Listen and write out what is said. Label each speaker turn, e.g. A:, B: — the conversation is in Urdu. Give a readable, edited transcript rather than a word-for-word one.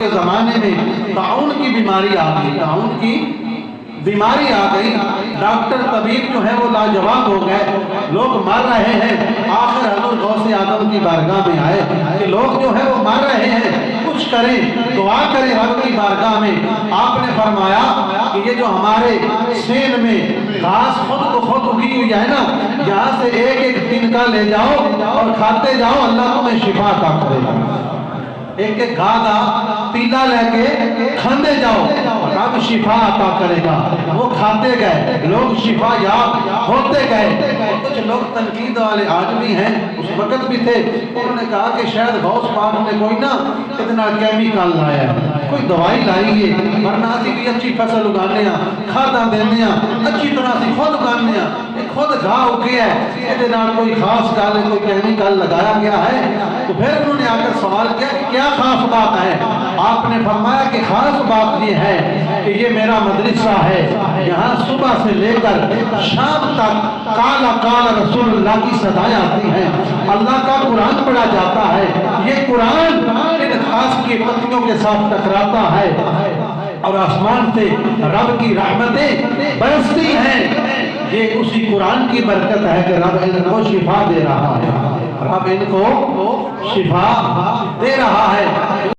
A: کے زمانے میں طاعون کی بیماری آ گئی، طاعون کی بیماری آ گئی، ڈاکٹر طبیب جو ہے وہ لاجواب ہو گئے، لوگ مر رہے ہیں۔ آخر حضرت غوث اعظم کی بارگاہ میں آئے کہ لوگ جو ہے وہ مر رہے ہیں، کچھ کریں، دعا کریں رب کی بارگاہ میں۔ آپ نے فرمایا کہ یہ جو ہمارے سین میں گھاس خود کو خود اگی ہوئی ہے نا، یہاں سے ایک ایک تنکا لے جاؤ اور کھاتے جاؤ، اللہ تمہیں شفا عطا کرے گا۔ ایک ایک گھاگا تیلا لے کے کھاندے جاؤ، رب شفا عطا کرے گا۔ وہ کھاتے گئے، لوگ شفا یاب ہوتے گئے۔ کچھ لوگ تنقید والے آج بھی ہیں، اس وقت بھی تھے، انہوں نے کہا کہ شاید غوث پاک نے کوئی نا اتنا کیمیکل لایا ہے، کوئی دوائی لائی ہے، ورنہ اسی بھی اچھی فصل اگانے ہیں، کھادا دینے ہیں، اچھی طرح سے خود اگانے ہیں، خود گھا اگیا ہے، یہ کوئی خاص گل ہے، کوئی کیمیکل لگایا گیا ہے۔ تو پھر انہوں نے آ کر سوال کیا کہ کیا خاص بات ہے؟ آپ نے فرمایا کہ خاص بات یہ ہے کہ یہ میرا مدرسہ ہے، یہاں صبح سے لے کر شام تک کالا کالا رسول اللہ کی صدائیں آتی ہیں، اللہ کا قرآن پڑھا جاتا ہے، یہ قرآن ان خاص کی پتیوں کے ساتھ ٹکراتا ہے اور آسمان سے رب کی رحمتیں برستی ہیں۔ یہ اسی قرآن کی برکت ہے کہ رب ان کو شفا دے رہا ہے، رب ان کو شفا دے رہا ہے۔